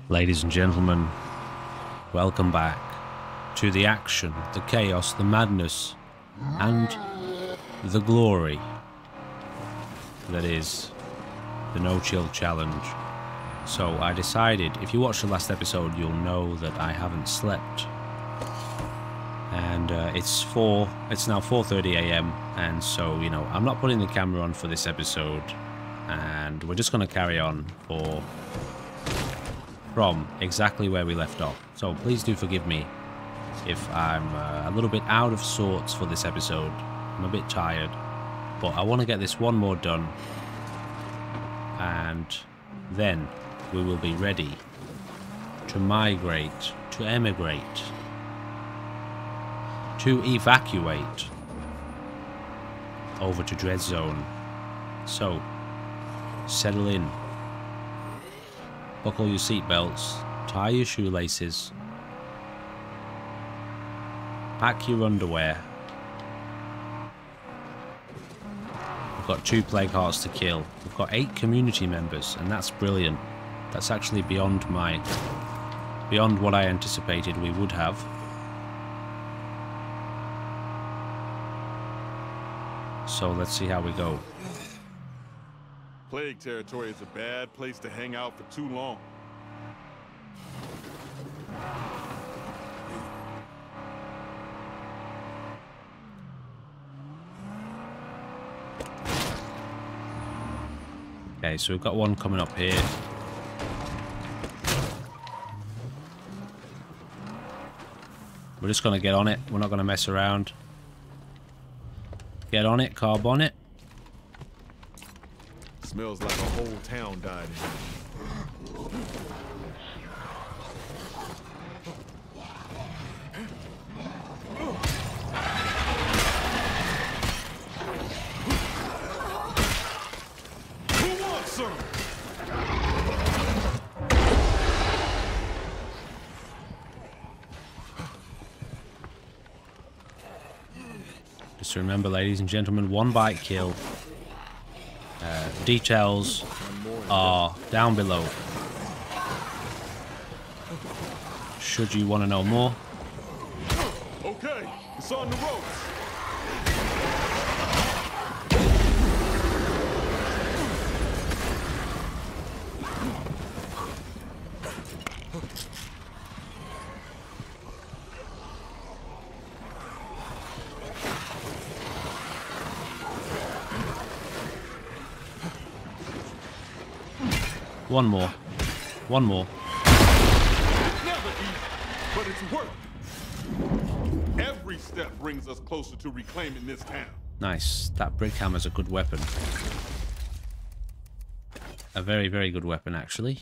Ladies and gentlemen, welcome back to the action, the chaos, the madness, and the glory that is the No-Chill Challenge. So I decided, if you watched the last episode, you'll know that I haven't slept. And it's now 4:30 AM, and so, you know, I'm not putting the camera on for this episode, and we're just going to carry on from exactly where we left off. So please do forgive me if I'm a little bit out of sorts for this episode. I'm a bit tired, but I want to get this one more done, and then we will be ready to migrate, to emigrate, to evacuate over to Dread Zone. So, settle in, buckle your seatbelts, tie your shoelaces, pack your underwear. We've got 2 plague hearts to kill. We've got 8 community members, and that's brilliant. That's actually beyond what I anticipated we would have. So let's see how we go. Plague territory is a bad place to hang out for too long. Okay, so we've got one coming up here. We're just going to get on it. We're not going to mess around. Get on it, carb on it. Smells like a whole town died in here. Who wants some? Just remember, ladies and gentlemen, 1 bite kill. Details are down below. Should you want to know more? Okay, it's on the ropes. One more. One more. It's never easy, but it's worth it. Every step brings us closer to reclaiming this town. Nice. That brick hammer's a good weapon. A very, very good weapon, actually.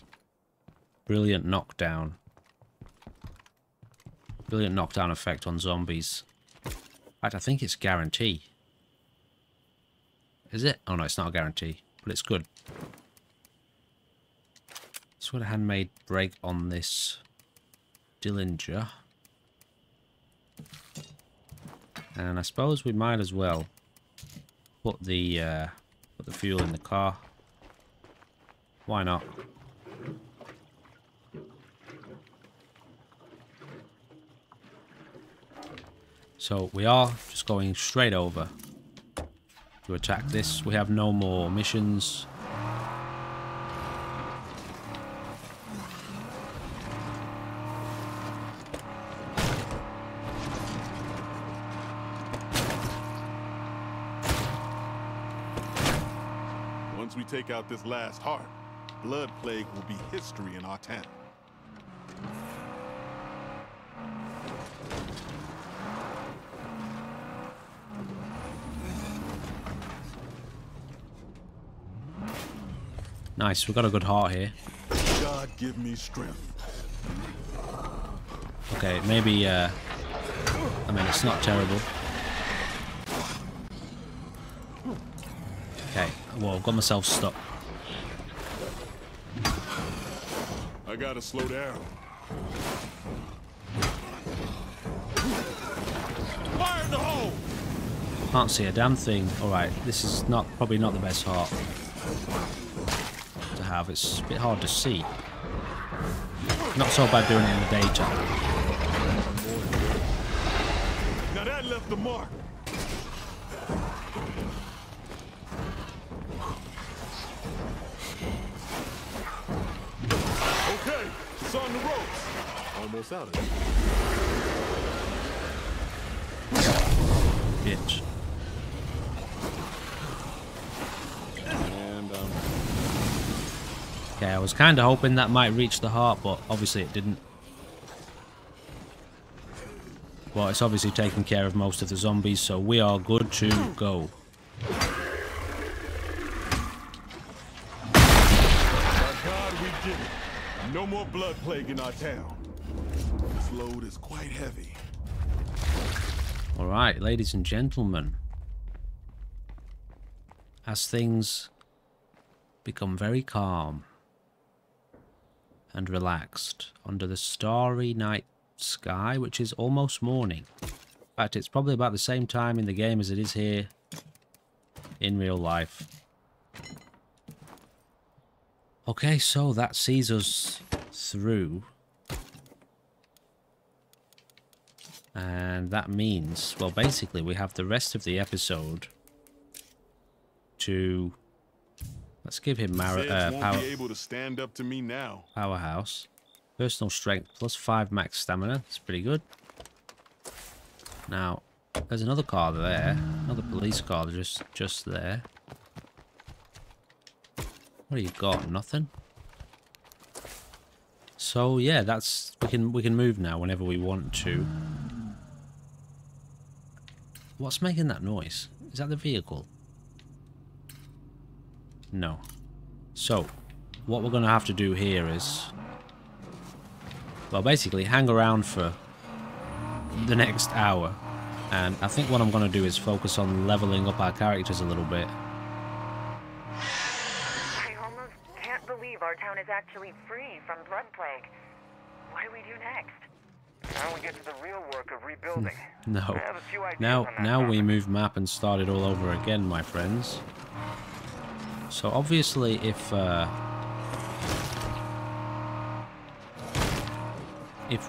Brilliant knockdown. Brilliant knockdown effect on zombies. In fact, I think it's guarantee. Is it? Oh no, it's not a guarantee, but it's good. Let's put a handmade brake on this Dillinger. And I suppose we might as well put the fuel in the car. Why not? So we are just going straight over to attack this. We have no more missions. Once we take out this last heart, blood plague will be history in our town. Nice, we've got a good heart here. God give me strength. Okay, maybe, I mean, it's not terrible. Okay, well, I've got myself stuck. I gotta slow down. Fire in the hole! Can't see a damn thing. Alright, this is probably not the best heart to have. It's a bit hard to see. Not so bad doing it in the daytime. Now that left the mark. Okay, it's on the ropes. Almost out of it. Bitch. And Okay, I was kind of hoping that might reach the heart, but obviously it didn't. Well, it's obviously taken care of most of the zombies, so we are good to go. by God, we did it. No more blood plague in our town. This load is quite heavy. Alright, ladies and gentlemen. As things become very calm and relaxed under the starry night sky, which is almost morning. In fact, it's probably about the same time in the game as it is here in real life. Okay, so that sees us through. And that means, well, basically we have the rest of the episode to... Let's give him power. Be able to stand up to me now. Powerhouse. Personal strength plus 5 max stamina. That's pretty good. Now, there's another car there. Another police car just there. What do you got? Nothing. So yeah, that's we can move now whenever we want to. What's making that noise? Is that the vehicle? No. So, what we're going to have to do here is... Well, basically, hang around for the next hour. And I think what I'm going to do is focus on leveling up our characters a little bit. I almost can't believe our town is actually free from blood plague. What do we do next? Now we get to the real work of rebuilding. No. I have a few ideas Now on that we topic. move map and start it all over again, my friends. So obviously if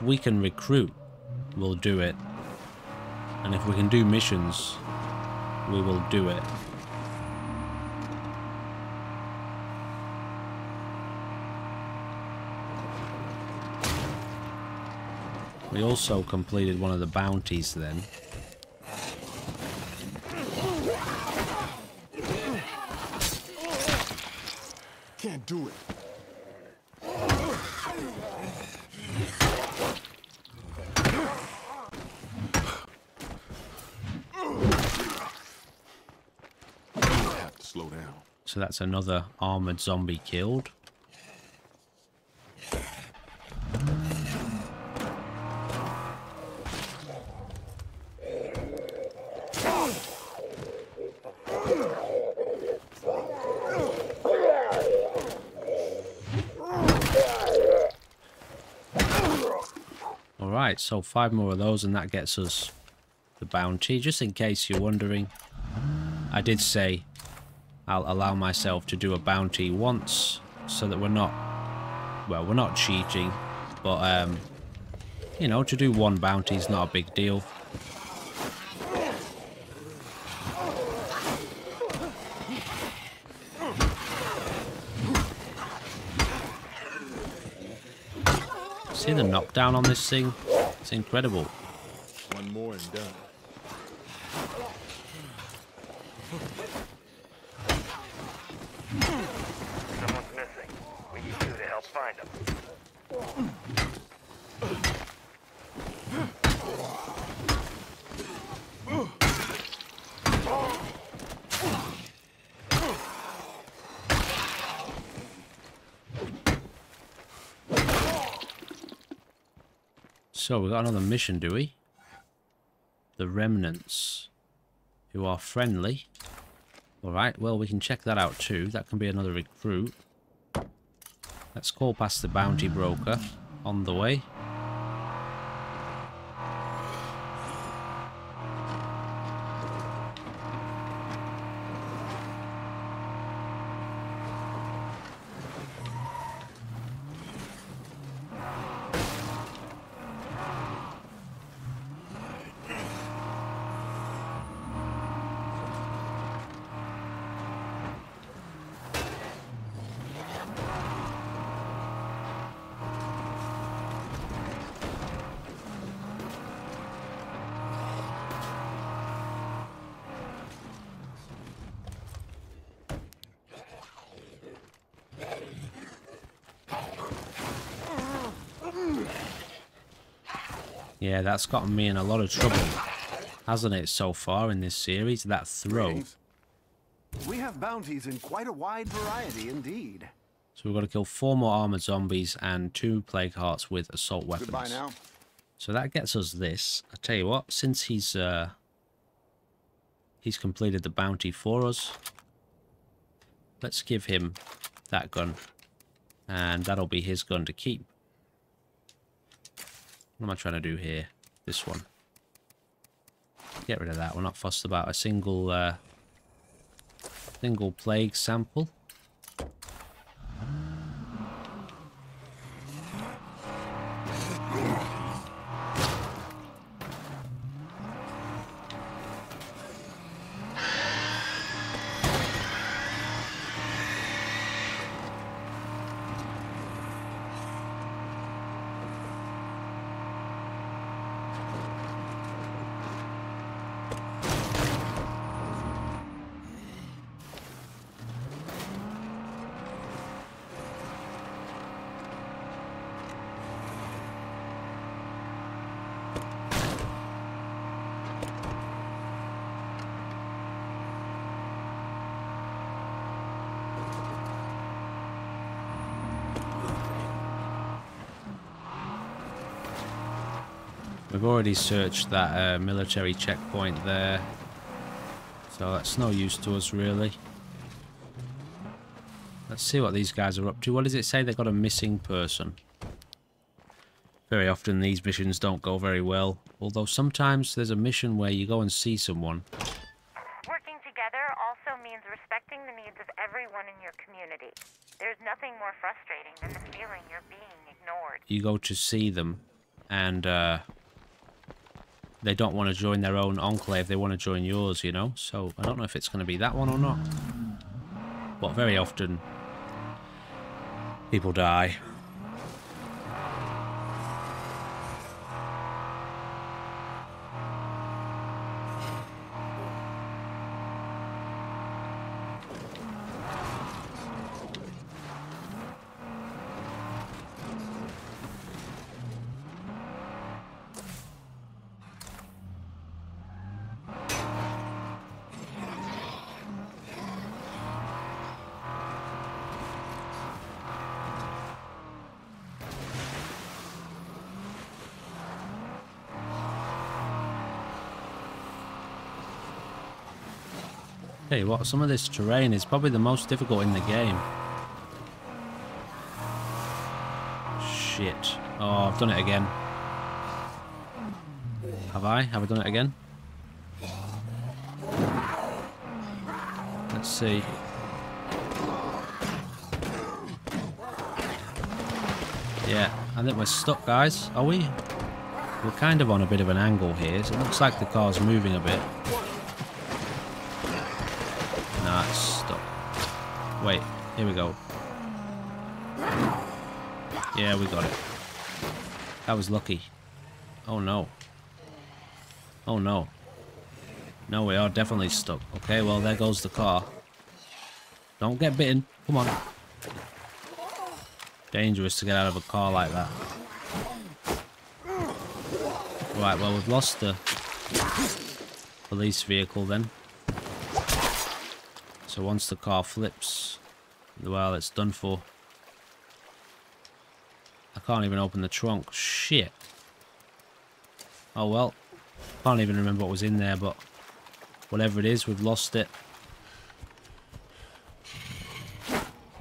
we can recruit, we'll do it. And if we can do missions, we will do it. We also completed one of the bounties then. Can't do it. I have to slow down. So that's another armored zombie killed. Alright, so 5 more of those and that gets us the bounty. Just in case you're wondering, I did say I'll allow myself to do a bounty once so that we're not, well, we're not cheating, but you know, to do one bounty is not a big deal. See the knockdown on this thing? It's incredible. One more and done. Someone's missing. We need you to help find them. So we got another mission, do we? The remnants, who are friendly. Alright, well we can check that out too. That can be another recruit. Let's call past the bounty broker on the way. Yeah, that's gotten me in a lot of trouble, hasn't it, so far in this series? That throw. Greetings. We have bounties in quite a wide variety indeed. So we've got to kill 4 more armored zombies and 2 plague hearts with assault weapons. Goodbye now. So that gets us this. I tell you what, since he's completed the bounty for us, let's give him that gun, and that'll be his gun to keep. What am I trying to do here? This one. Get rid of that. We're not fussed about a single plague sample. We've already searched that military checkpoint there, so that's no use to us really. Let's see what these guys are up to. What does it say? They've got a missing person. Very often these missions don't go very well, although sometimes there's a mission where you go and see someone. Working together also means respecting the needs of everyone in your community. There's nothing more frustrating than the feeling you're being ignored. You go to see them, and they don't want to join their own enclave, they want to join yours, you know? So, I don't know if it's going to be that one or not. But very often, people die. Tell you what, some of this terrain is probably the most difficult in the game. Shit. Oh, I've done it again. Have I? Have I done it again? Let's see. Yeah, I think we're stuck, guys. Are we? We're kind of on a bit of an angle here, so it looks like the car's moving a bit. Nah, it's stuck. Wait, here we go. Yeah, we got it. That was lucky. Oh no. Oh no. No, we are definitely stuck. Okay, well, there goes the car. Don't get bitten. Come on. Dangerous to get out of a car like that. Right, well, we've lost the police vehicle then. So once the car flips, well, it's done for. I can't even open the trunk. Shit. Oh well. Can't even remember what was in there, but whatever it is, we've lost it.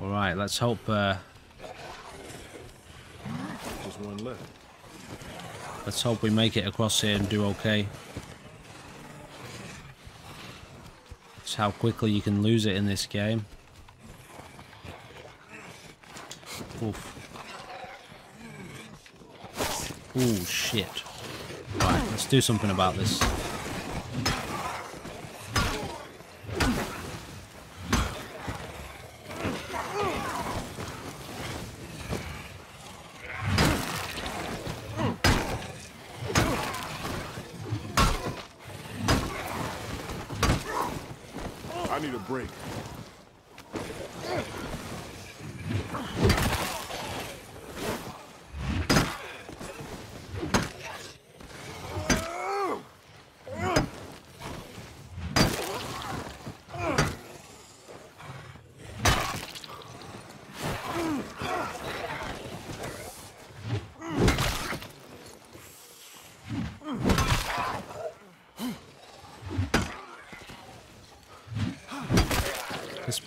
Alright, let's hope Just one left. let's hope we make it across here and do okay. It's how quickly you can lose it in this game. Oof. Ooh, shit. Right, let's do something about this. I need a break.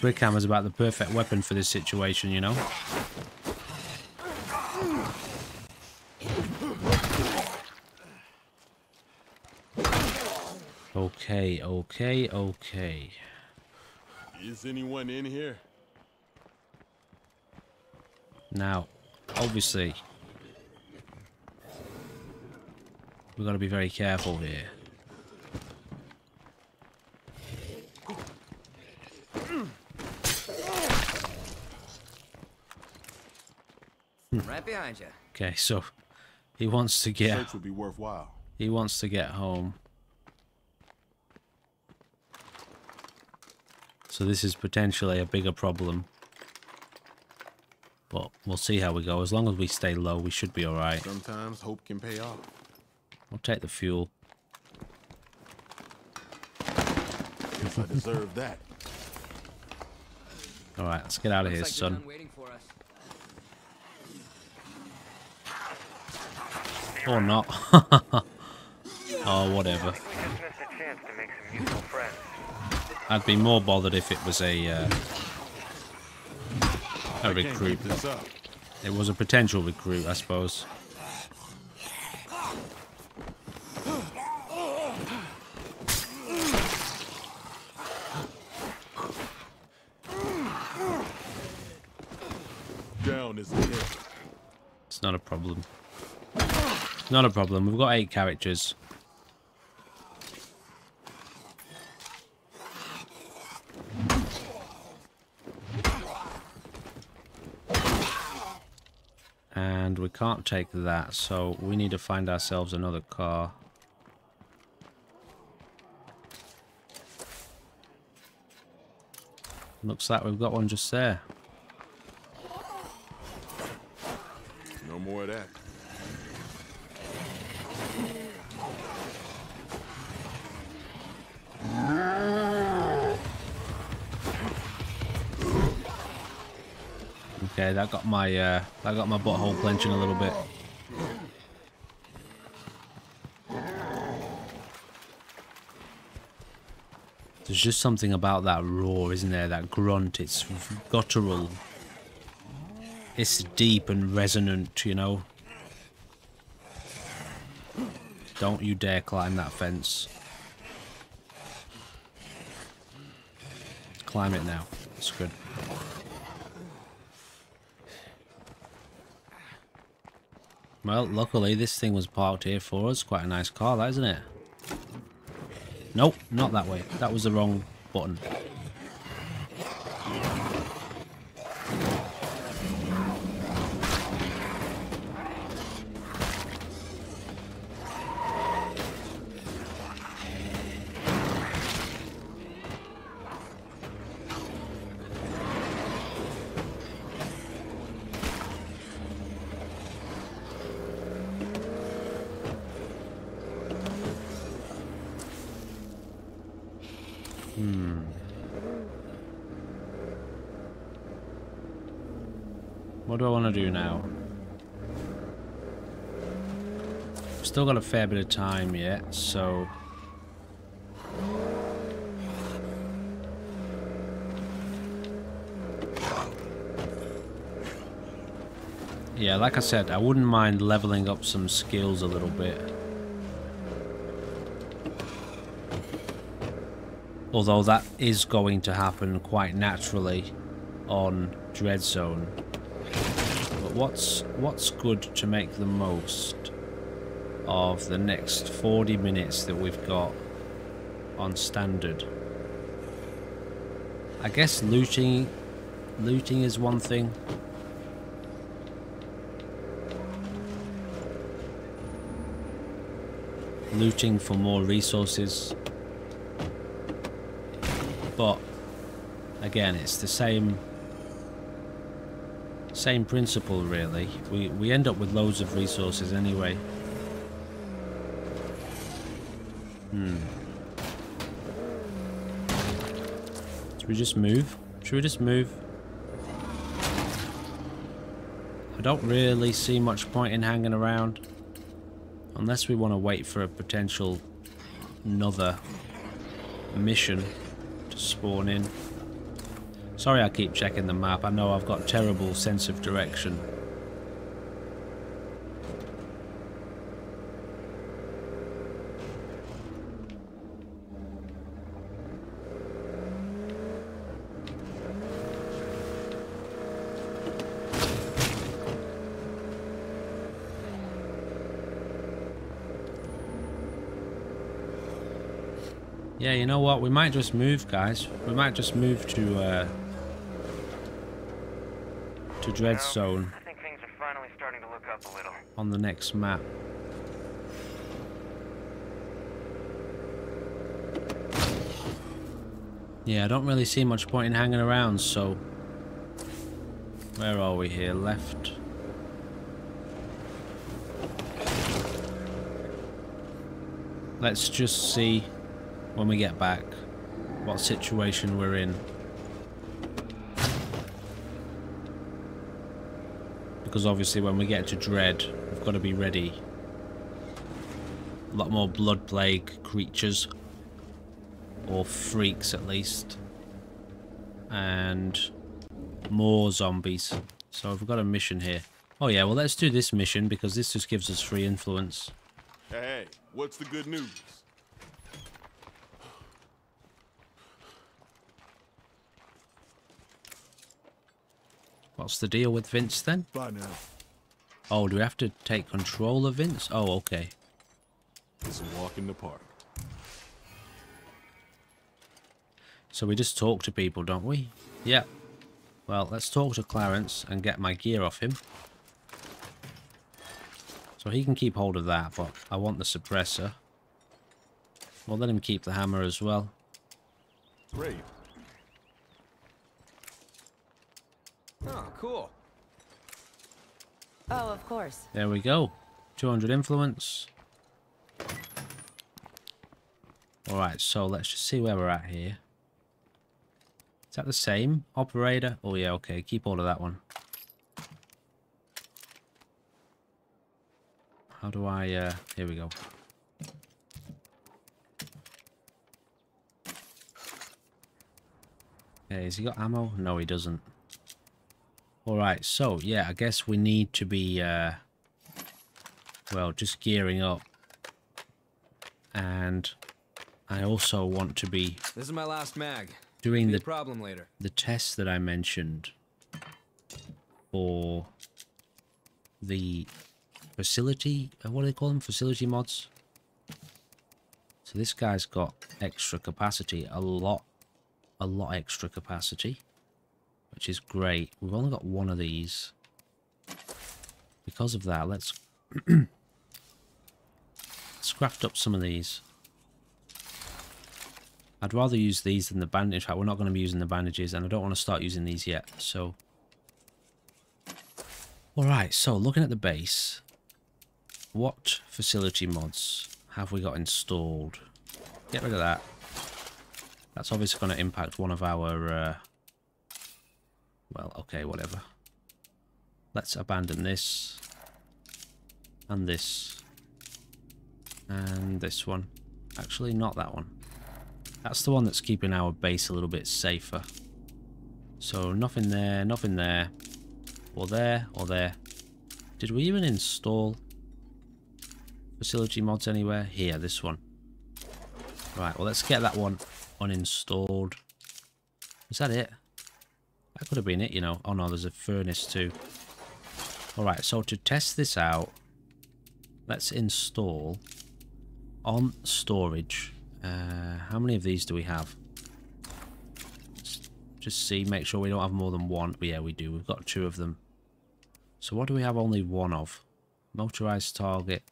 brick hammer's about the perfect weapon for this situation, you know? Okay, okay, okay. Is anyone in here? Now, obviously, we've got to be very careful here. Right behind you. Okay, so he wants to get. Search would be worthwhile. He wants to get home. So this is potentially a bigger problem. But we'll see how we go. As long as we stay low, we should be alright. Sometimes hope can pay off. I'll take the fuel. Guess I deserve that. Alright, let's get out of here, Looks like they're son. done waiting for us. Or not. Oh, whatever. I think we just missed a chance to make some useful friends. I'd be more bothered if it was a recruit. Can't keep this up. It was a potential recruit, I suppose. Down is ahead. It's not a problem. Not a problem. We've got 8 characters. And we can't take that, so we need to find ourselves another car. Looks like we've got one just there. No more of that. Okay, that got my butthole clenching a little bit. There's just something about that roar, isn't there? That grunt, it's guttural. It's deep and resonant, you know. Don't you dare climb that fence. Climb it now. It's good. Well, luckily this thing was parked here for us. Quite a nice car, that, isn't it? Nope, not that way. That was the wrong button. What do I want to do now? Still got a fair bit of time yet, so... yeah, like I said, I wouldn't mind leveling up some skills a little bit. Although that is going to happen quite naturally on Dread Zone. But what's good to make the most of the next 40 minutes that we've got on standard? I guess looting is one thing. Looting for more resources. But again, it's the same principle really. We end up with loads of resources anyway. Should we just move? Should we just move? I don't really see much point in hanging around. Unless we want to wait for a potential another mission to spawn in. Sorry I keep checking the map. I know I've got a terrible sense of direction. Yeah, you know what? We might just move, guys. We might just move to Dread Zone. I think things are finally starting to look up a little. On the next map. Yeah, I don't really see much point in hanging around, so... Where are we here? Left. Let's just see, when we get back, what situation we're in. Because obviously when we get to Dread, we've got to be ready. A lot more blood plague creatures. Or freaks at least. And more zombies. So we've got a mission here. Oh yeah, well let's do this mission because this just gives us free influence. Hey, what's the good news? What's the deal with Vince then? Bye now. Oh, do we have to take control of Vince? Oh, okay. It's a walk in the park. So we just talk to people, don't we? Yeah. Well, let's talk to Clarence and get my gear off him. So he can keep hold of that, but I want the suppressor. We'll let him keep the hammer as well. Great. Oh, cool. Oh, of course. There we go. 200 influence. Alright, so let's just see where we're at here. Is that the same? Operator? Oh yeah, okay. Keep hold of that one. How do I, here we go. Okay, has he got ammo? No, he doesn't. Alright, so, yeah, I guess we need to be, well, just gearing up. And I also want to be... This is my last mag. Doing the problem later. The test that I mentioned for the facility, what do they call them? Facility mods. So this guy's got extra capacity, a lot extra capacity, which is great. We've only got one of these. Because of that, let's craft up some of these. I'd rather use these than the bandage. In fact, we're not going to be using the bandages, and I don't want to start using these yet, so... Alright, so looking at the base, what facility mods have we got installed? Get rid of that. That's obviously going to impact one of our... well, okay, whatever. Let's abandon this. And this. And this one. Actually, not that one. That's the one that's keeping our base a little bit safer. So nothing there, nothing there. Or there, or there. Did we even install facility mods anywhere? Here, this one. Right, well let's get that one uninstalled. Is that it? That could have been it, you know. Oh no, there's a furnace too. Alright, so to test this out, let's install on storage. How many of these do we have? Let's just see, make sure we don't have more than one. But yeah, we do. We've got 2 of them. So what do we have only 1 of? Motorized target,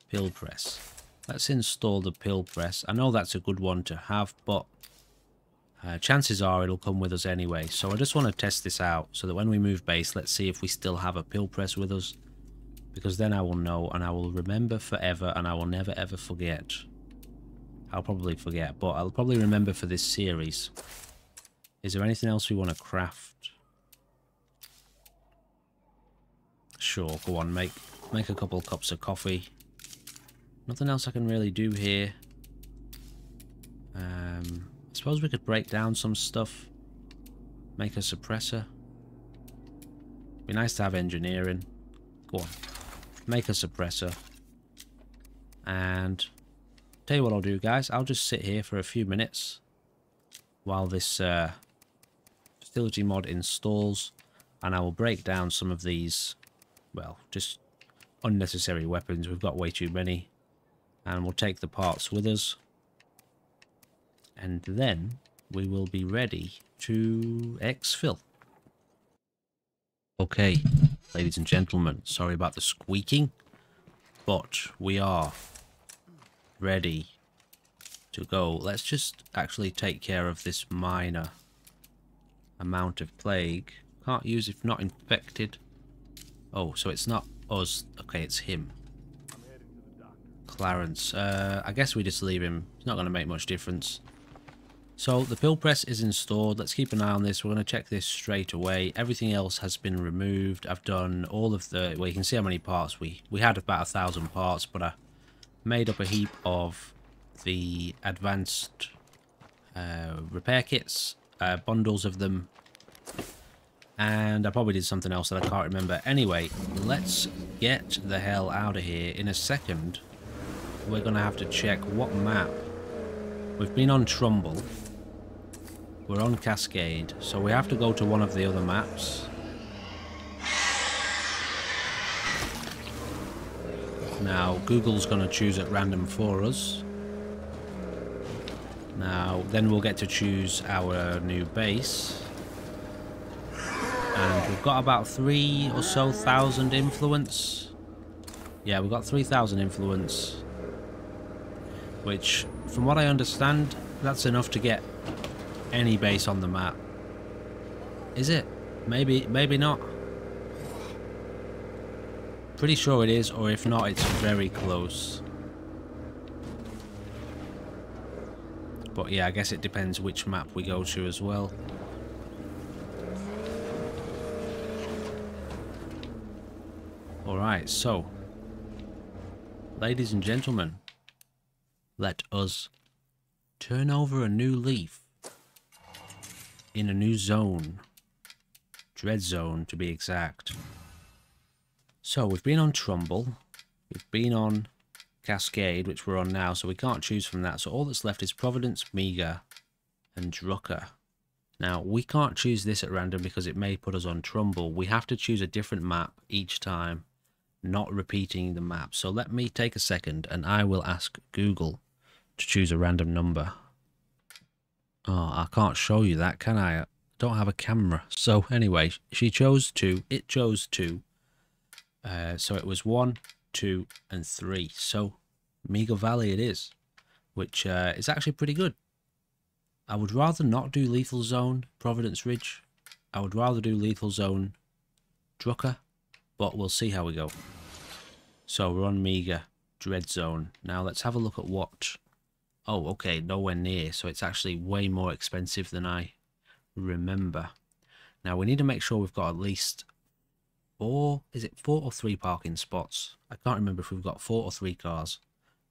pill press. Let's install the pill press. I know that's a good one to have, but chances are it'll come with us anyway. So I just want to test this out so that when we move base, let's see if we still have a pill press with us. Because then I will know and I will remember forever and I will never ever forget. I'll probably forget, but I'll probably remember for this series. Is there anything else we want to craft? Sure, go on, make a couple cups of coffee. Nothing else I can really do here. I suppose we could break down some stuff. Make a suppressor. Be nice to have engineering. Go on. Make a suppressor. And tell you what I'll do, guys. I'll just sit here for a few minutes while this facility mod installs, and I will break down some of these, well, just unnecessary weapons. We've got way too many, and we'll take the parts with us, and then we will be ready to exfil. Okay, ladies and gentlemen, sorry about the squeaking, but we are ready to go. Let's just actually take care of this minor amount of plague. Can't use if not infected. Oh, so it's not us. Okay, it's him. Clarence. I guess we just leave him. It's not going to make much difference. So the pill press is installed. Let's keep an eye on this. We're going to check this straight away. Everything else has been removed. I've done all of the... Well, you can see how many parts we had. About 1,000 parts, but I made up a heap of the advanced repair kits, bundles of them, and I probably did something else that I can't remember. Anyway, let's get the hell out of here. In a second, we're going to have to check what map. We've been on Trumbull. We're on Cascade, so we have to go to one of the other maps. Now, Google's going to choose at random for us. Now, then we'll get to choose our new base. And we've got about 3,000 or so influence. Yeah, we've got 3,000 influence. Which, from what I understand, that's enough to get any base on the map. Is it? Maybe not. Pretty sure it is, or if not, it's very close. But yeah, I guess it depends which map we go to as well. Alright, so, ladies and gentlemen, let us turn over a new leaf in a new zone. Dread Zone, to be exact. So, we've been on Trumbull, we've been on Cascade, which we're on now, so we can't choose from that. So all that's left is Providence, Meager, and Drucker. Now, we can't choose this at random because it may put us on Trumbull. We have to choose a different map each time, not repeating the map. So let me take a second and I will ask Google to choose a random number. Oh, I can't show you that, can I? I don't have a camera. So anyway, she chose 2. It chose 2. So it was 1, 2, and 3. So Meager Valley it is, which is actually pretty good. I would rather not do Lethal Zone Providence Ridge. I would rather do Lethal Zone Drucker, but we'll see how we go. So we're on Meager Dread Zone. Now let's have a look at what... Oh, okay, nowhere near. So it's actually way more expensive than I remember. Now we need to make sure we've got at least 4... Is it 4 or 3 parking spots? I can't remember if we've got 4 or 3 cars.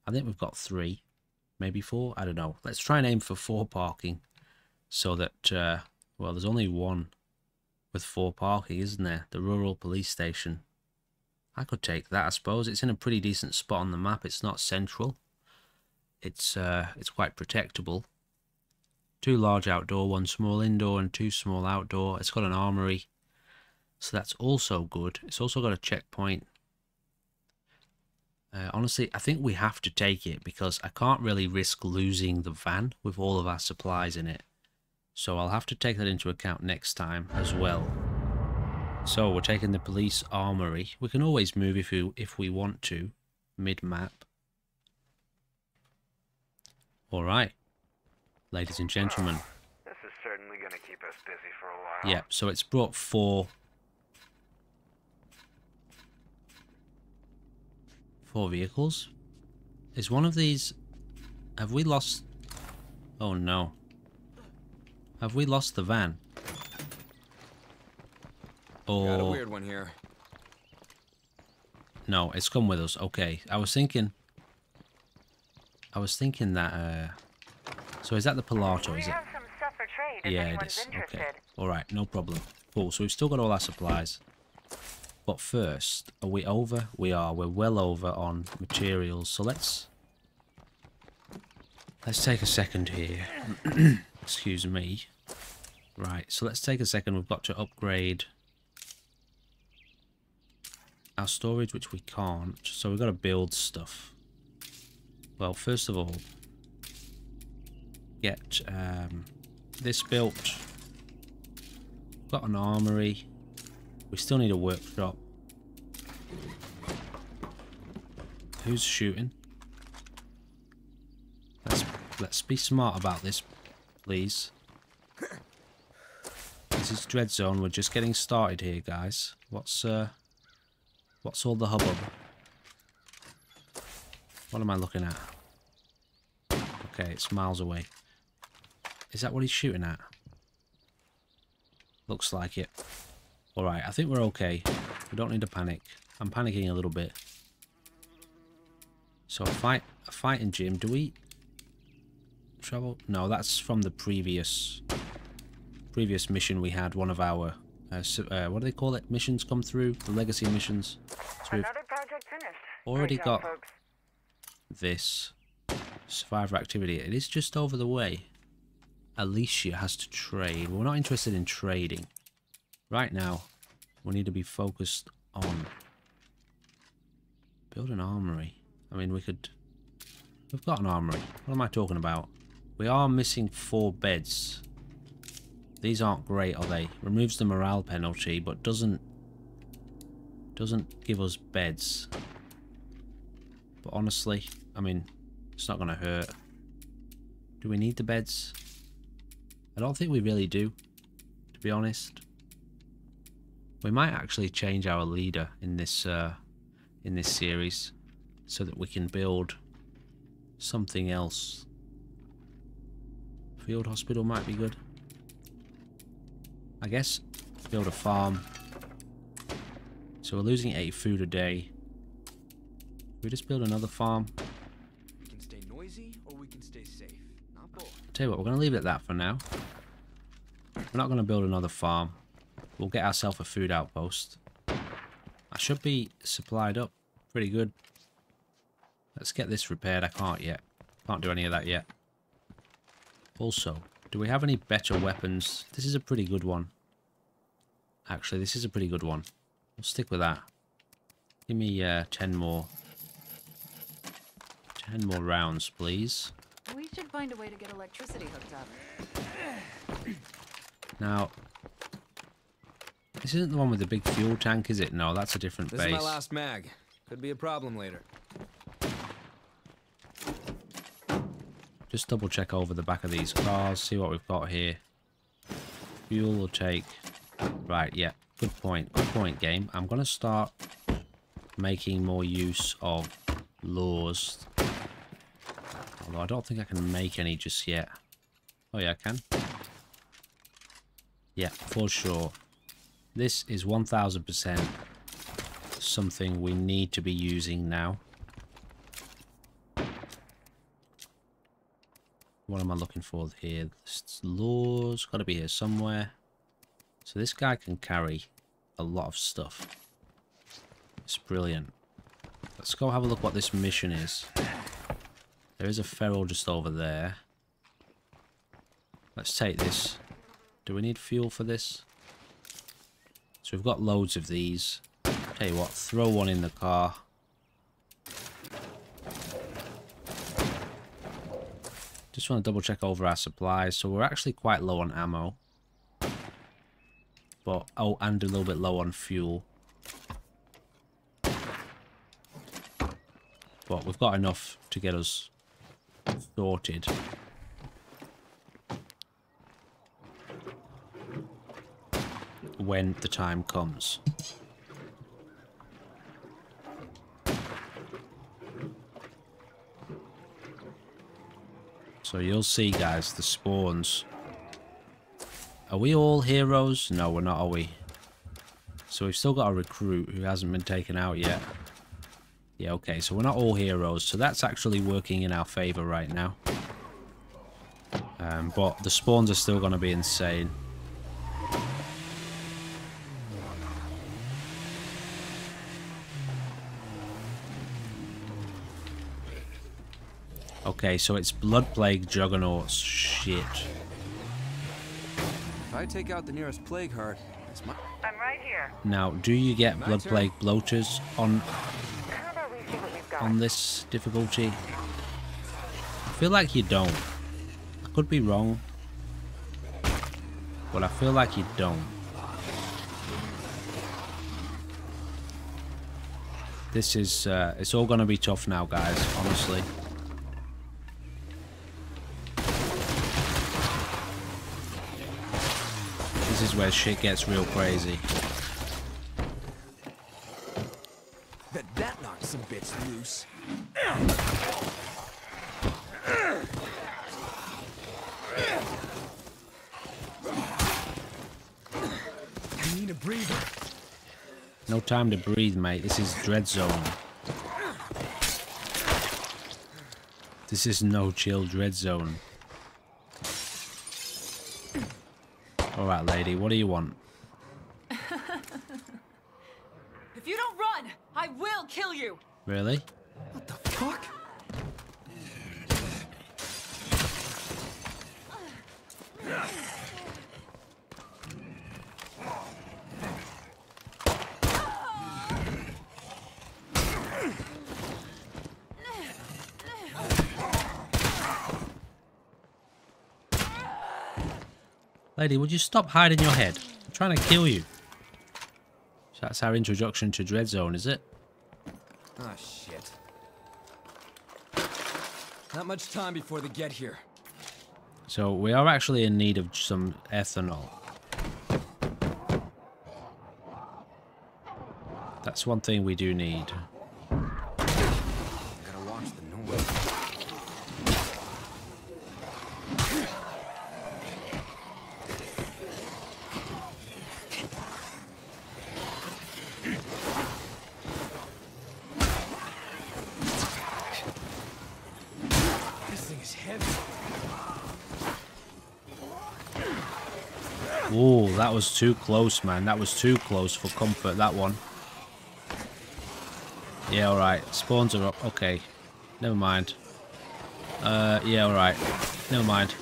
I think we've got 3. Maybe 4? I don't know. Let's try and aim for 4 parking. So that, well, there's only one with 4 parking, isn't there? The rural police station. I could take that, I suppose. It's in a pretty decent spot on the map. It's not central. It's quite protectable. 2 large outdoor, 1 small indoor, and 2 small outdoor. It's got an armory. So that's also good. It's also got a checkpoint. Honestly, I think we have to take it because I can't really risk losing the van with all of our supplies in it. So I'll have to take that into account next time as well. So we're taking the police armory. We can always move if we want to, mid-map. Alright, ladies and gentlemen. This is certainly going to keep us busy for a while. Yeah, so it's brought 4 vehicles. Is one of these... Have we lost... Oh no. Have we lost the van? Or... Got a weird one here. No, it's come with us. Okay. I was thinking that... So is that the Pilato? We Is it? have some stuff for trade. if Yeah, it anyone's is. interested. Okay. Alright, no problem. Cool, so we've still got all our supplies. But first, are we over? We are. We're well over on materials. So let's take a second here. Excuse me. Right, so let's take a second. We've got to upgrade our storage, which we can't. So we've got to build stuff. Well, first of all, get this built. Got an armory. We still need a workshop. Who's shooting? Let's be smart about this, please. This is Dread Zone. We're just getting started here, guys. What's all the hubbub? What am I looking at? Okay, it's miles away. Is that what he's shooting at? Looks like it. Alright, I think we're okay. We don't need to panic. I'm panicking a little bit. So a fighting gym. Do we travel? No, that's from the previous mission we had. One of our what do they call it? Missions come through, the legacy missions. So we've Another project finished. already Great job, got folks. this survivor activity. It is just over the way. Alicia has to trade. We're not interested in trading right now. We need to be focused on build an armory. I mean, we've got an armory. What am I talking about? We are missing 4 beds. These aren't great, are they? Removes the morale penalty, but doesn't give us beds. But honestly, I mean, it's not going to hurt. Do we need the beds? I don't think we really do, to be honest. We might actually change our leader in this series so that we can build something else. Field hospital might be good. I guess build a farm. So we're losing 8 food a day. We just build another farm. We can stay noisy or we can stay safe. Not both. Tell you what, we're going to leave it at that for now. We're not going to build another farm. We'll get ourselves a food outpost. I should be supplied up pretty good. Let's get this repaired. I can't yet. Can't do any of that yet. Also, do we have any better weapons? This is a pretty good one. Actually, this is a pretty good one. We'll stick with that. Give me 10 more. 10 more rounds, please. We should find a way to get electricity hooked up. Now, this isn't the one with the big fuel tank, is it? No, that's a different This base. is my last mag. Could be a problem later. Just double check over the back of these cars, see what we've got here. Fuel will take... Right, yeah, good point. Good point, game. I'm going to start making more use of laws. Although I don't think I can make any just yet. Oh yeah, I can. Yeah, for sure. This is 1000% something we need to be using now. What am I looking for here? This laws, got to be here somewhere. So this guy can carry a lot of stuff. It's brilliant. Let's go have a look what this mission is. There is a feral just over there. Let's take this. Do we need fuel for this? So we've got loads of these. Tell you what, throw one in the car. Just want to double check over our supplies. So we're actually quite low on ammo. But, oh, and a little bit low on fuel. But we've got enough to get us sorted. When the time comes. So you'll see, guys, the spawns. Are we all heroes? No, we're not, are we? So we've still got a recruit who hasn't been taken out yet. Yeah, okay, so we're not all heroes. So that's actually working in our favor right now. But the spawns are still going to be insane. Okay, so it's Blood Plague Juggernauts. Shit. If I take out the nearest plague heart, it's my... I'm right here. Now, do you get Blood Plague Bloaters on How about we see what we've got? this difficulty? I feel like you don't. I could be wrong, but I feel like you don't. This is, it's all gonna be tough now, guys, honestly. This is where shit gets real crazy. Bet that knocked some bits loose. I need a breather. No time to breathe, mate. This is Dread Zone. This is no chill Dread Zone. Alright, lady, what do you want? If you don't run, I will kill you. Really? What the fuck? Lady, would you stop hiding your head? I'm trying to kill you. So that's our introduction to Dread Zone, is it? Ah, shit. Not much time before they get here. So we are actually in need of some ethanol. That's one thing we do need. Gotta watch the noise. This thing is heavy. Ooh, that was too close, man. That was too close for comfort, that one. Yeah, alright. Spawns are up. Okay. Never mind. Yeah, alright. Never mind.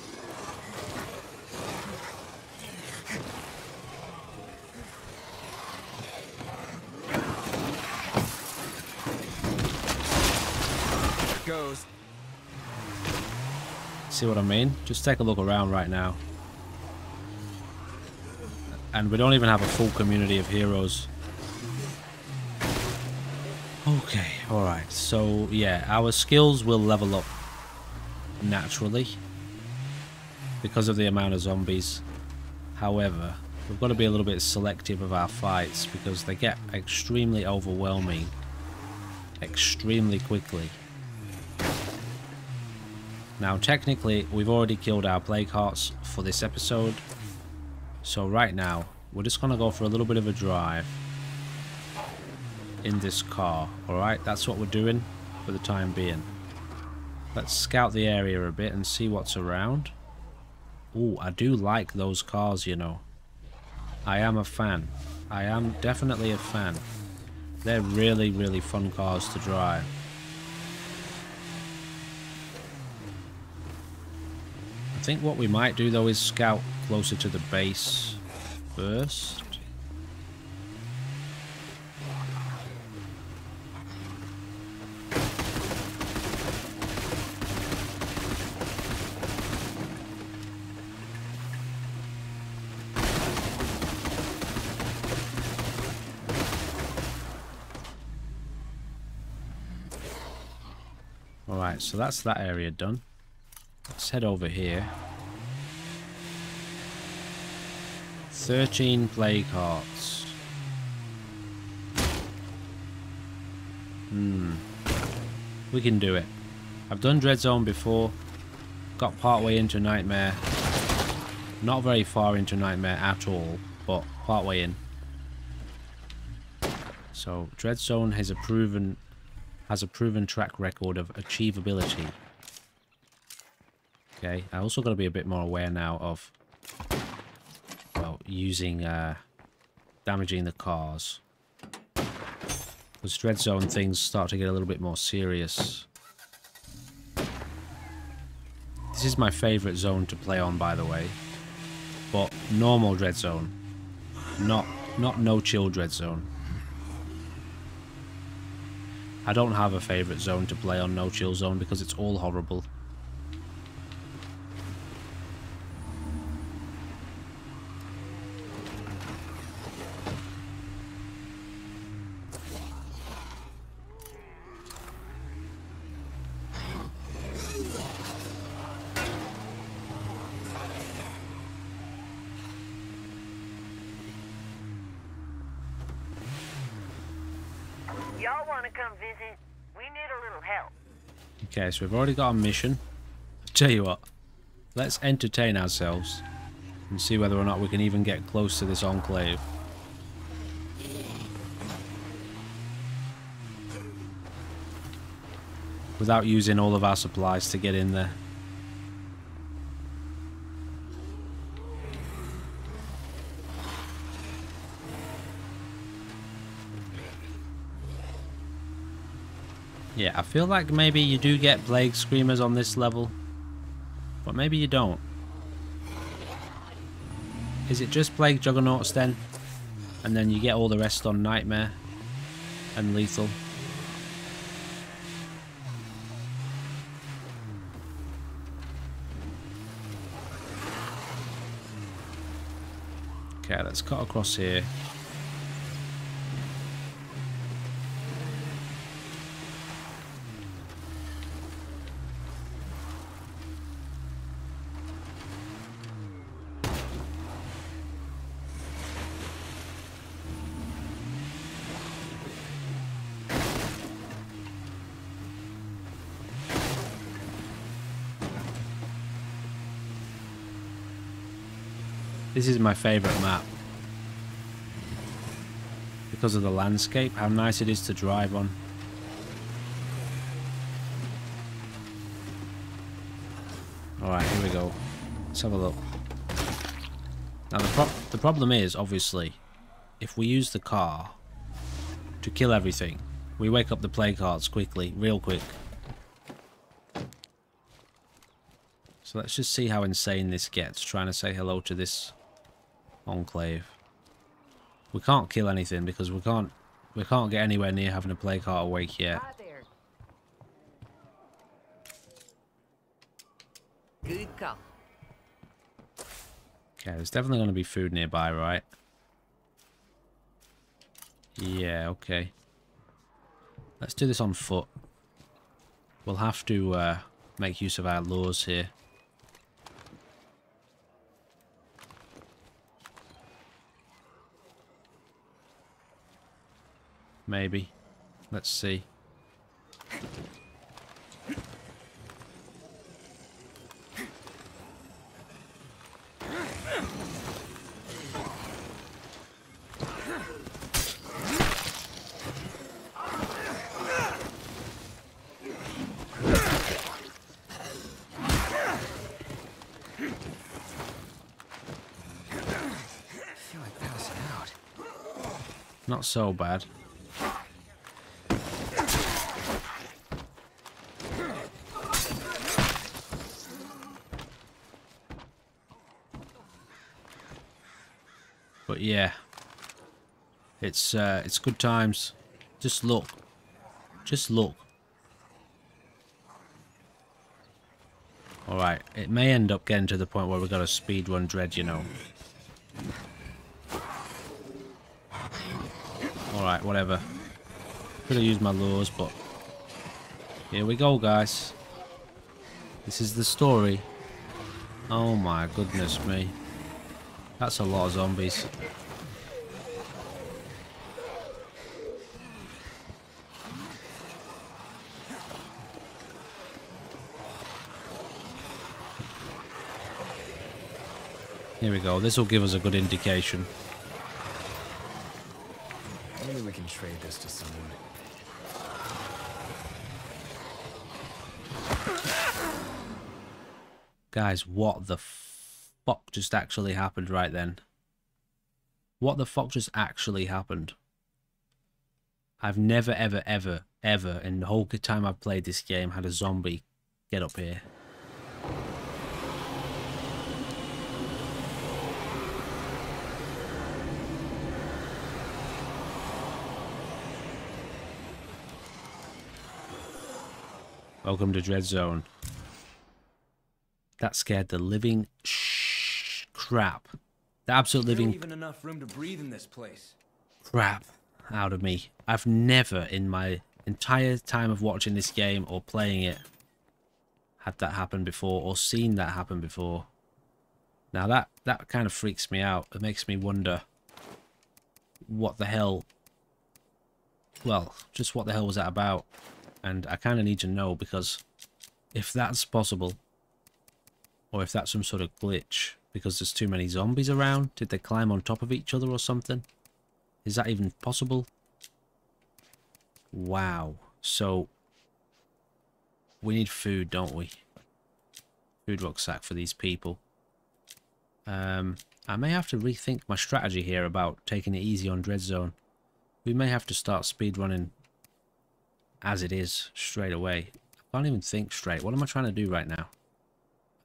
Goes. See what I mean? Just take a look around right now. And we don't even have a full community of heroes. Okay, alright. So, yeah, our skills will level up naturally because of the amount of zombies. However, we've got to be a little bit selective of our fights because they get extremely overwhelming extremely quickly. Now, technically, we've already killed our plague hearts for this episode. So right now, we're just going to go for a little bit of a drive in this car. Alright, that's what we're doing for the time being. Let's scout the area a bit and see what's around. Ooh, I do like those cars, you know. I am a fan. I am definitely a fan. They're really, really fun cars to drive. I think what we might do though is scout closer to the base first. Alright, so that's that area done. Let's head over here. 13 plague hearts. We can do it. I've done Dread Zone before. Got partway into Nightmare. Not very far into Nightmare at all, but partway in. So Dread Zone has a proven track record of achievability. Okay, I also got to be a bit more aware now of, well, using, damaging the cars. Because Dread Zone things start to get a little bit more serious. This is my favourite zone to play on, by the way. But normal Dread Zone. Not no-chill Dread Zone. I don't have a favourite zone to play on No-Chill Zone because it's all horrible. Y'all want to come visit? We need a little help. Okay, so we've already got a mission. I'll tell you what, let's entertain ourselves and see whether or not we can even get close to this enclave. Without using all of our supplies to get in there. Yeah, I feel like maybe you do get Plague Screamers on this level, but maybe you don't. Is it just Plague Juggernauts then? And then you get all the rest on Nightmare and Lethal? Okay, let's cut across here. This is my favourite map. Because of the landscape, how nice it is to drive on. Alright, here we go. Let's have a look. Now the problem is, obviously, if we use the car to kill everything, we wake up the plague hearts quickly, real quick. So let's just see how insane this gets, trying to say hello to this enclave. We can't kill anything because we can't get anywhere near having a plague heart awake yet. Hi there. Good call. Okay, there's definitely going to be food nearby, right? Yeah, okay. Let's do this on foot. We'll have to make use of our lures here. Maybe. Let's see. I feel like passing out. Not so bad. But yeah, it's good times. Just look. Just look. Alright, it may end up getting to the point where we've got to speedrun Dread, you know. Alright, whatever. Could have used my lures, but here we go, guys. This is the story. Oh my goodness me. That's a lot of zombies. Here we go. This will give us a good indication. Maybe we can trade this to someone. Guys, what the fuck just actually happened right then? What the fuck just actually happened? I've never, ever, ever, ever in the whole time I've played this game had a zombie get up here. Welcome to Dread Zone. That scared the living crap. The absolute living Even enough room to breathe in this place. crap out of me. I've never in my entire time of watching this game or playing it had that happen before or seen that happen before. Now that kind of freaks me out. It makes me wonder what the hell, well, just what the hell was that about? And I kind of need to know, because if that's possible, or if that's some sort of glitch because there's too many zombies around, did they climb on top of each other or something? Is that even possible? Wow. So, we need food, don't we? Food rucksack for these people. I may have to rethink my strategy here about taking it easy on Dread Zone. We may have to start speedrunning as it is straight away. I can't even think straight. What am I trying to do right now?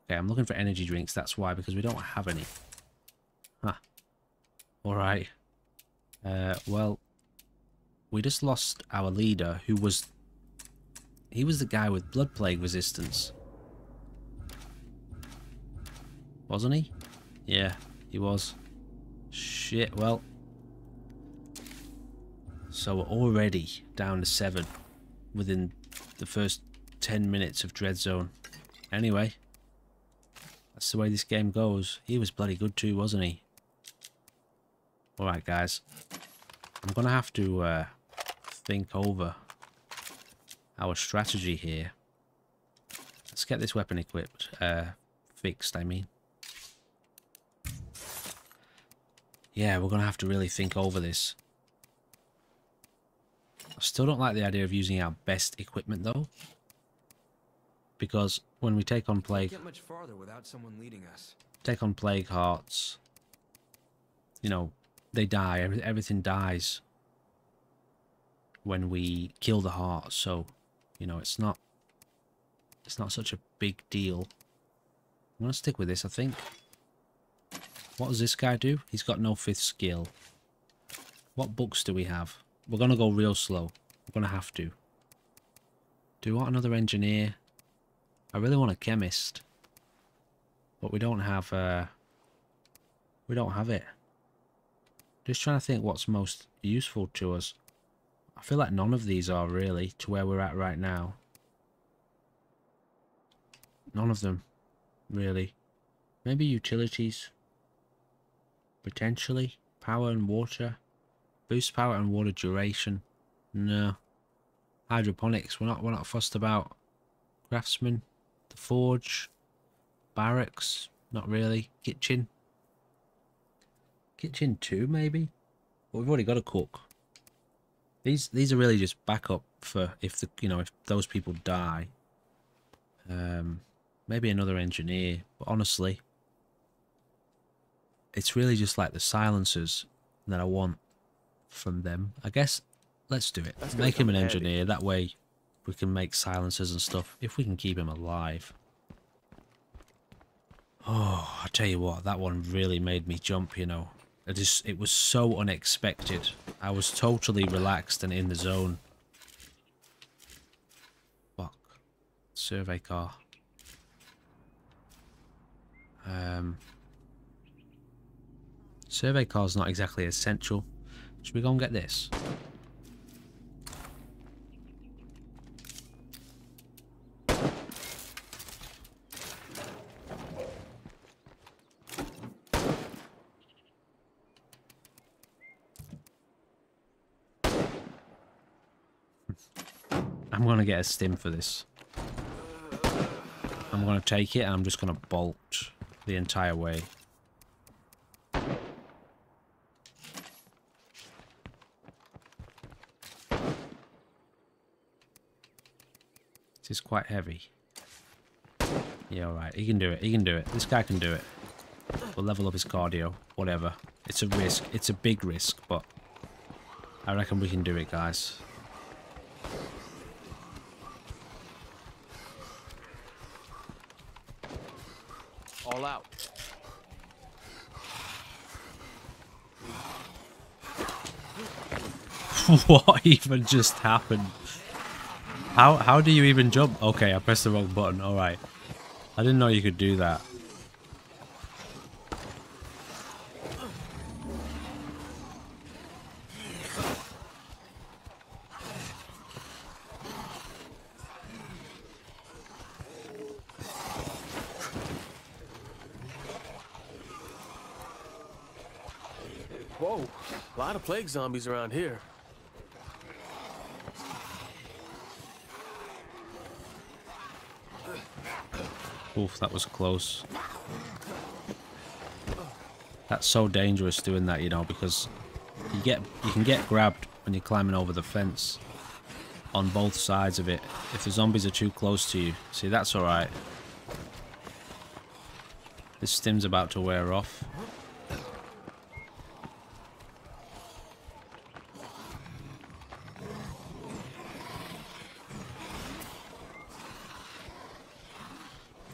Okay, I'm looking for energy drinks. That's why, because we don't have any. Huh. Alright. Well, we just lost our leader, who was... He was the guy with blood plague resistance. Wasn't he? Yeah, he was. Shit, well. So we're already down to 7 within the first 10 minutes of Dread Zone. Anyway, that's the way this game goes. He was bloody good too, wasn't he? Alright guys, I'm gonna have to think over our strategy here. Let's get this weapon equipped, fixed I mean. Yeah, we're gonna have to really think over this. I still don't like the idea of using our best equipment though, because when we take on plague, Can't get much farther without someone leading us. take on plague hearts, you know, they die. Everything dies when we kill the heart. So, you know, it's not such a big deal. I'm gonna stick with this, I think. What does this guy do? He's got no 5th skill. What books do we have? We're gonna go real slow. We're gonna have to. Do we want another engineer? I really want a chemist, but we don't have it. Just trying to think what's most useful to us. I feel like none of these are really to where we're at right now. None of them, really. Maybe utilities. Potentially. Power and water. Boost power and water duration. No. Hydroponics. We're not fussed about. Craftsman. The forge. Barracks. Not really. Kitchen. Kitchen 2 maybe? But we've already got a cook. These are really just backup for if if those people die. Maybe another engineer. But honestly, it's really just like the silencers that I want from them. I guess let's do it. Make him an engineer. That way we can make silencers and stuff if we can keep him alive. Oh, I tell you what, that one really made me jump, you know. It was so unexpected. I was totally relaxed and in the zone. Fuck. Survey car. Survey car's not exactly essential. Should we go and get this? I'm gonna get a stim for this. I'm gonna take it and I'm just gonna bolt the entire way. This is quite heavy. Yeah, alright. He can do it. He can do it. This guy can do it. We'll level up his cardio. Whatever. It's a risk. It's a big risk, but I reckon we can do it, guys. All out. What even just happened? How do you even jump? Okay, I pressed the wrong button. Alright. I didn't know you could do that. Whoa, a lot of plague zombies around here. Oof, that was close. That's so dangerous doing that, you know, because you can get grabbed when you're climbing over the fence on both sides of it if the zombies are too close to you. See, that's alright. This stim's about to wear off.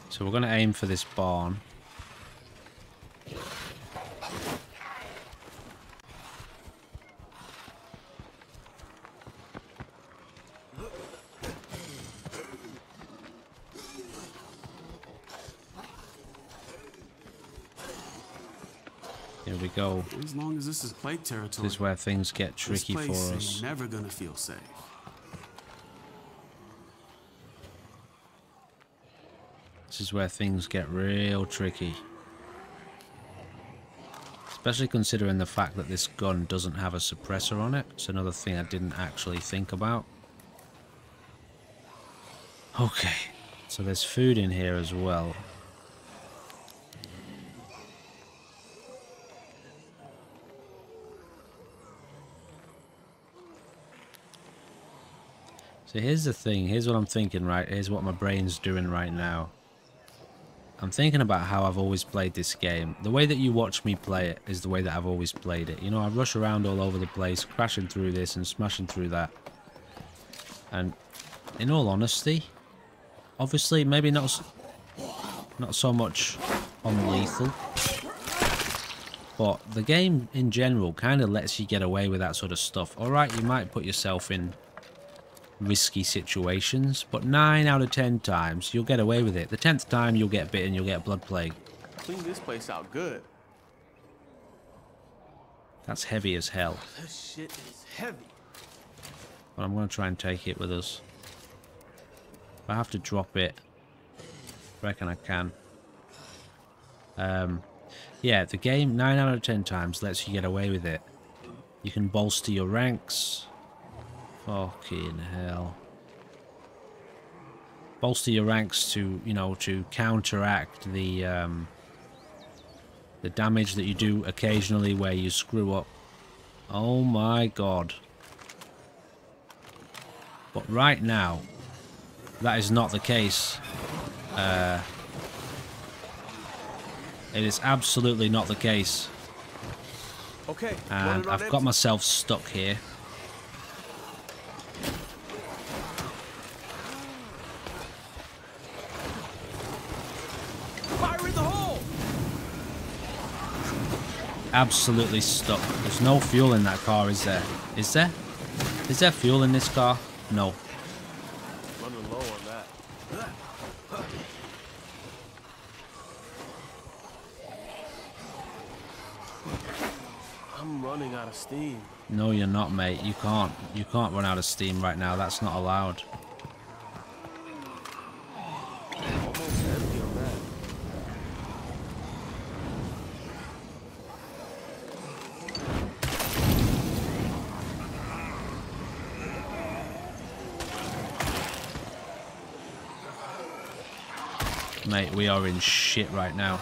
So we're going to aim for this barn. Here we go. As long as this is plague territory, This is where things get tricky for this place us. ain't never gonna feel safe. This is where things get real tricky. Especially considering the fact that this gun doesn't have a suppressor on it. It's another thing I didn't actually think about. Okay, so there's food in here as well. So here's the thing, here's what I'm thinking, right? Here's what my brain's doing right now. I'm thinking about how I've always played this game. The way that you watch me play it is the way that I've always played it. You know, I rush around all over the place, crashing through this and smashing through that. And in all honesty, obviously maybe not so much on lethal, but the game in general kind of lets you get away with that sort of stuff. Alright, you might put yourself in risky situations, but 9 out of 10 times you'll get away with it. The 10th time you'll get bitten, you'll get blood plague. Clean this place out good. That's heavy as hell. This shit is heavy. But I'm going to try and take it with us. If I have to drop it, I reckon I can. Yeah, the game 9 out of 10 times lets you get away with it. You can bolster your ranks. Fucking hell. Bolster your ranks to, you know, to counteract the damage that you do occasionally where you screw up. Oh my god. But right now, that is not the case. It is absolutely not the case. Okay. And I've got myself stuck here. Fire in the hole. Absolutely stuck. There's no fuel in that car, is there? Is there? Is there fuel in this car? No. Running low on that. I'm running out of steam. No, you're not, mate. You can't. You can't run out of steam right now. That's not allowed. Almost empty on that. Mate, we are in shit right now.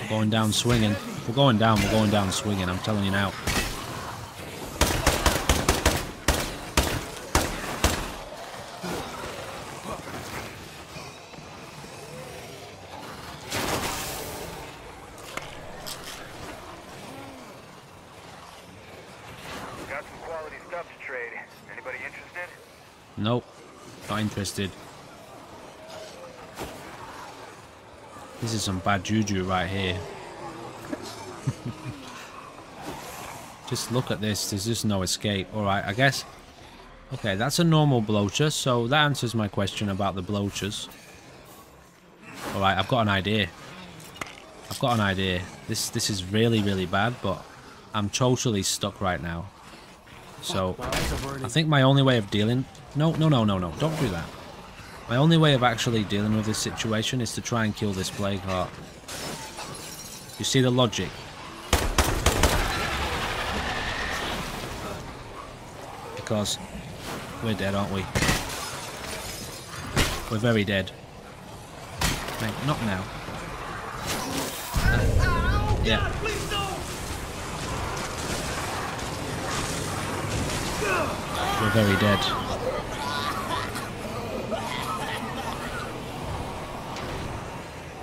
We're going down swinging. If we're going down swinging. I'm telling you now. Nope. Not interested. This is some bad juju right here. Just look at this. There's just no escape. Alright, I guess. Okay, that's a normal bloater, so that answers my question about the bloaters. Alright, I've got an idea. I've got an idea. This is really, really bad, but I'm totally stuck right now. So, I think my only way of dealing... No, don't do that. My only way of actually dealing with this situation is to try and kill this plague heart. You see the logic? Because we're dead, aren't we? We're very dead. Mate, not now. Yeah. We're very dead.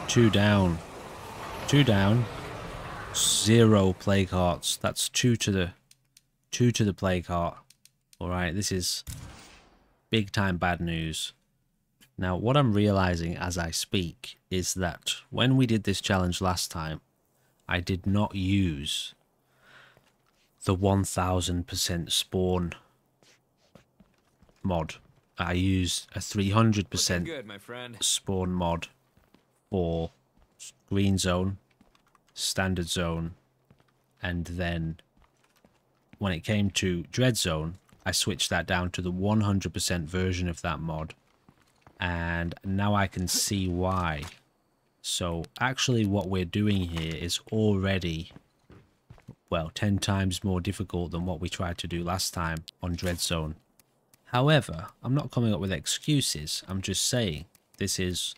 Two down. 0 plague hearts. That's 2 to the plague heart. Alright, this is big time bad news. Now, what I'm realizing as I speak is that when we did this challenge last time, I did not use the 1000% spawn mod. I used a 300% spawn mod for green zone, standard zone, and then when it came to dread zone, I switched that down to the 100% version of that mod, and now I can see why. So actually what we're doing here is already, well, 10 times more difficult than what we tried to do last time on dread zone. However, I'm not coming up with excuses. I'm just saying this is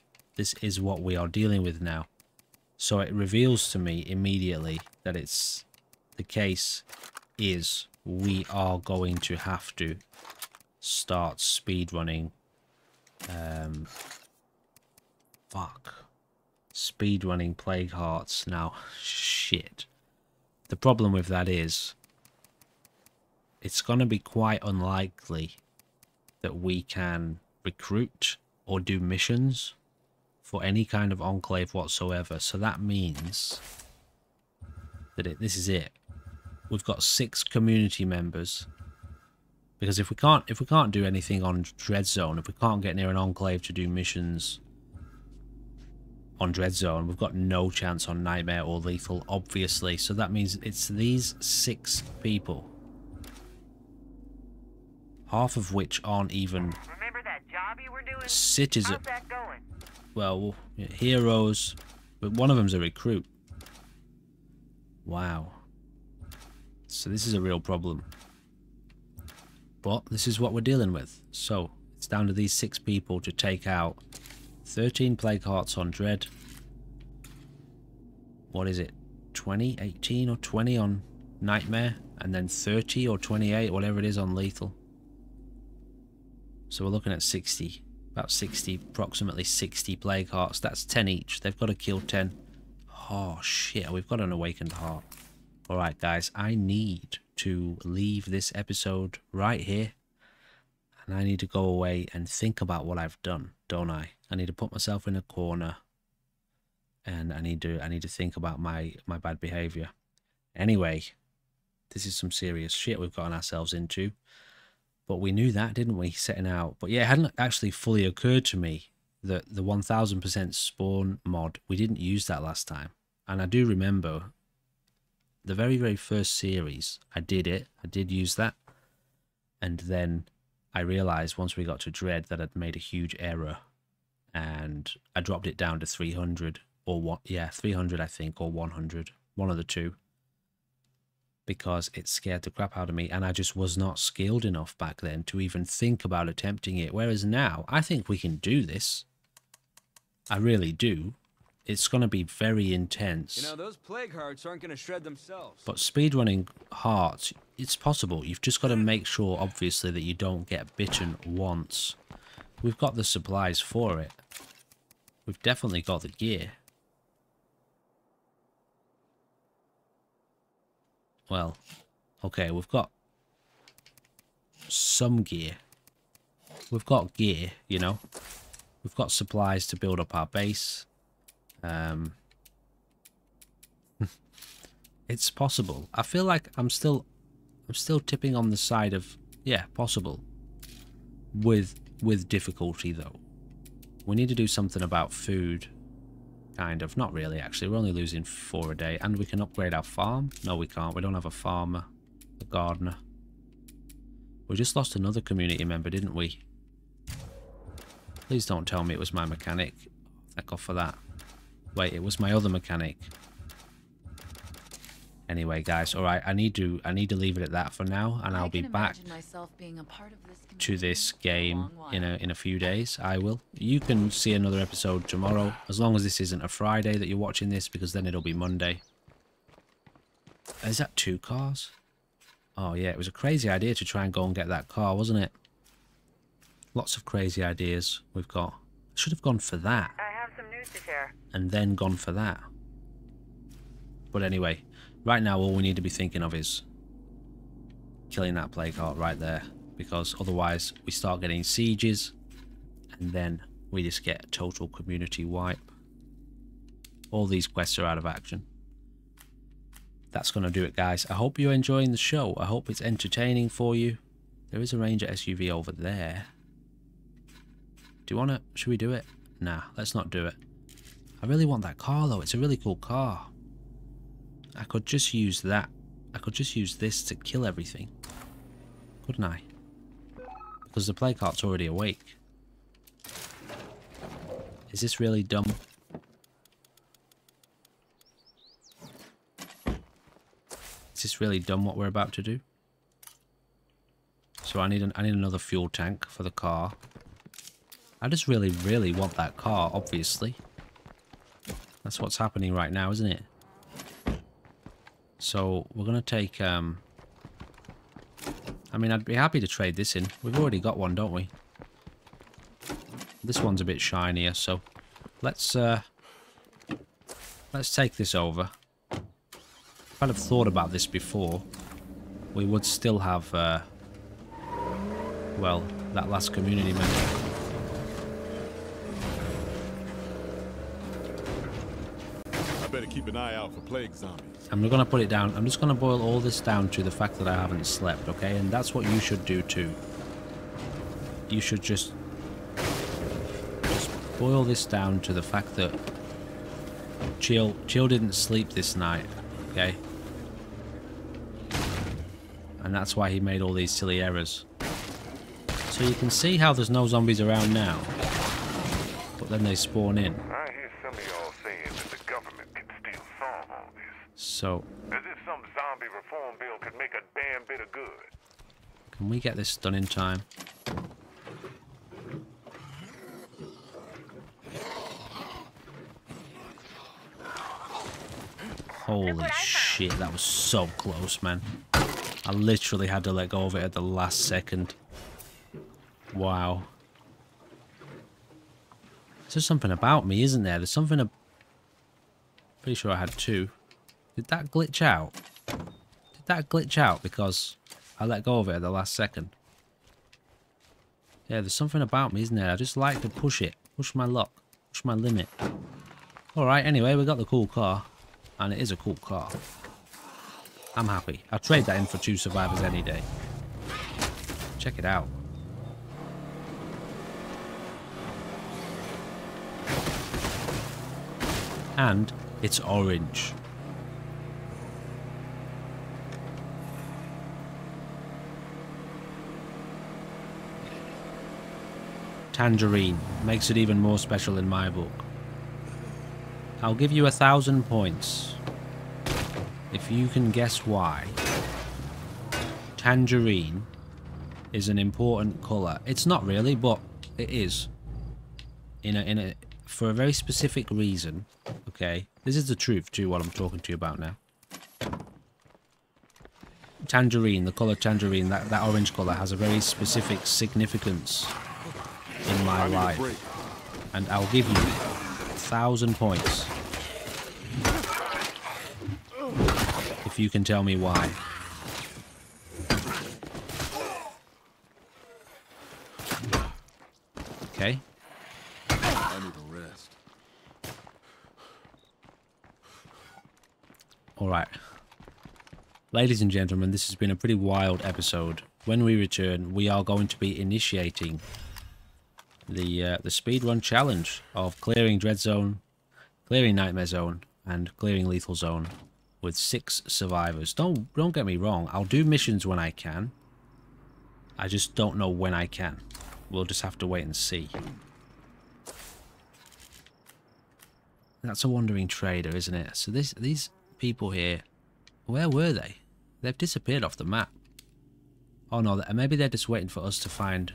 what we are dealing with now. So it reveals to me immediately that it's the case is we are going to have to start speedrunning. Speedrunning plague hearts now. Shit. The problem with that is it's going to be quite unlikely that we can recruit or do missions for any kind of enclave whatsoever. So that means that this is it. We've got 6 community members, because if we can't do anything on Dread Zone, if we can't get near an enclave to do missions on Dread Zone, we've got no chance on Nightmare or Lethal, obviously. So that means it's these 6 people, half of which aren't even Remember that job you were doing? citizens. How's that going? Well, heroes, but one of them's a recruit. Wow. So this is a real problem. But this is what we're dealing with. So it's down to these 6 people to take out 13 plague hearts on Dread. What is it? 20, 18 or 20 on Nightmare, and then 30 or 28, whatever it is, on Lethal. So we're looking at 60. About 60, approximately 60 plague hearts. That's 10 each. They've got to kill 10. Oh shit, we've got an awakened heart. Alright guys, I need to leave this episode right here. And I need to go away and think about what I've done, don't I? I need to put myself in a corner. And I need to think about my bad behaviour. Anyway, this is some serious shit we've gotten ourselves into. But we knew that, didn't we, setting out? But yeah, it hadn't actually fully occurred to me that the 1000% spawn mod, we didn't use that last time. And I do remember the very, very first series, I did use that. And then I realised once we got to Dread that I'd made a huge error. And I dropped it down to 300 or what? Yeah, 300 I think, or 100. One of the two. Because it scared the crap out of me, and I just was not skilled enough back then to even think about attempting it. Whereas now, I think we can do this. I really do. It's going to be very intense. You know, those plague hearts aren't going to shred themselves. But speedrunning hearts, it's possible. You've just got to make sure, obviously, that you don't get bitten once. We've got the supplies for it. We've definitely got the gear. Well, okay, we've got some gear. we've got gear, you know. We've got supplies to build up our base. It's possible. I feel like I'm still tipping on the side of, yeah, possible. With difficulty though. We need to do something about food. Kind of. Not really actually. We're only losing 4 a day. And we can upgrade our farm. No, we can't. We don't have a farmer. A gardener. We just lost another community member, didn't we? Please don't tell me it was my mechanic. Thank God for that. Wait, it was my other mechanic. Anyway, guys, all right. I need to leave it at that for now, and I'll be back to this game in a few days. I will. You can see another episode tomorrow, as long as this isn't a Friday that you're watching this, because then it'll be Monday. Is that 2 cars? Oh yeah, it was a crazy idea to try and go and get that car, wasn't it? Lots of crazy ideas we've got. Should have gone for that. I have some news to share. And then gone for that. But anyway, right now all we need to be thinking of is killing that plague heart right there. Because otherwise we start getting sieges and then we just get a total community wipe. All these quests are out of action. That's going to do it, guys. I hope you're enjoying the show. I hope it's entertaining for you. There is a Ranger SUV over there. Do you want to... Should we do it? Nah, let's not do it. I really want that car, though. It's a really cool car. I could just use that. I could just use this to kill everything. Couldn't I? Because the plague heart's already awake. Is this really dumb? Is this really dumb what we're about to do? So I need another fuel tank for the car. I just really, really want that car, obviously. That's what's happening right now, isn't it? So we're gonna take I mean, I'd be happy to trade this in. We've already got one, don't we? This one's a bit shinier, so let's take this over. If I'd have thought about this before, we would still have well, that last community member. I better keep an eye out for plague zombies. I'm gonna put it down. I'm just gonna boil all this down to the fact that I haven't slept, okay? And that's what you should do too. You should just boil this down to the fact that Chill didn't sleep this night, okay? And that's why he made all these silly errors. So you can see how there's no zombies around now, but then they spawn in. I hear some of y'all saying that the government can still solve all this. So, As if some zombie reform bill could make a damn bit of good. can we get this done in time? Holy shit, that was so close, man. I literally had to let go of it at the last second. Wow. There's something about me, isn't there? There's something... Pretty sure I had 2. Did that glitch out? Did that glitch out because I let go of it at the last second? Yeah, there's something about me, isn't there? I just like to push it. Push my luck. Push my limit. Alright, anyway, we got the cool car. And it is a cool car. I'm happy. I'll trade that in for 2 survivors any day. Check it out. And it's orange. Tangerine makes it even more special in my book. I'll give you 1,000 points if you can guess why tangerine is an important colour. It's not really, but it is. For a very specific reason. Okay, this is the truth too. What I'm talking to you about now. Tangerine, the colour tangerine, that orange colour has a very specific significance in my life, and I'll give you 1,000 points if you can tell me why. Okay. I need a rest. Alright. Ladies and gentlemen, this has been a pretty wild episode. When we return, we are going to be initiating the speedrun challenge of clearing Dread Zone, clearing Nightmare Zone, and clearing Lethal Zone with 6 survivors. Don't get me wrong, I'll do missions when I can. I just don't know when I can. We'll just have to wait and see. That's a wandering trader, isn't it? So these people here, where were they? They've disappeared off the map. Oh no, maybe they're just waiting for us to find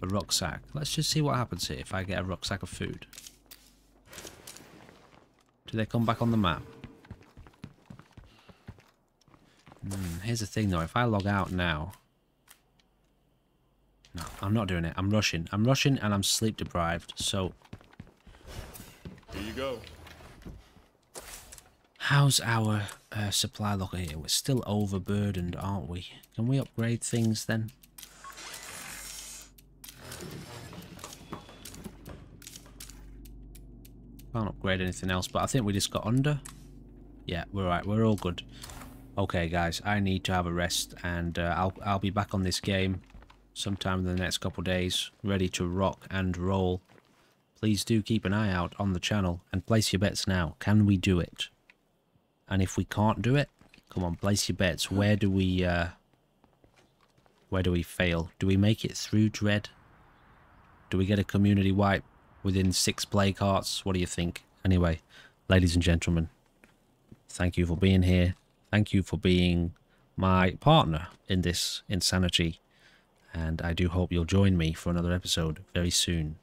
a rucksack. Let's just see what happens here if I get a rucksack of food. Do they come back on the map? Here's the thing though, if I log out now... No, I'm not doing it. I'm rushing. I'm rushing and I'm sleep deprived, so... Here you go. How's our supply locker here? We're still overburdened, aren't we? Can we upgrade things then? Can't upgrade anything else, but I think we just got under. Yeah, we're right. We're all good. Okay, guys, I need to have a rest, and I'll be back on this game sometime in the next couple of days, ready to rock and roll. Please do keep an eye out on the channel and place your bets now. Can we do it? And if we can't do it, come on, place your bets. Where do we fail? Do we make it through Dread? Do we get a community wipe within 6 play carts? What do you think? Anyway, ladies and gentlemen, thank you for being here. Thank you for being my partner in this insanity. And I do hope you'll join me for another episode very soon.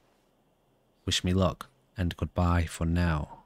Wish me luck, and goodbye for now.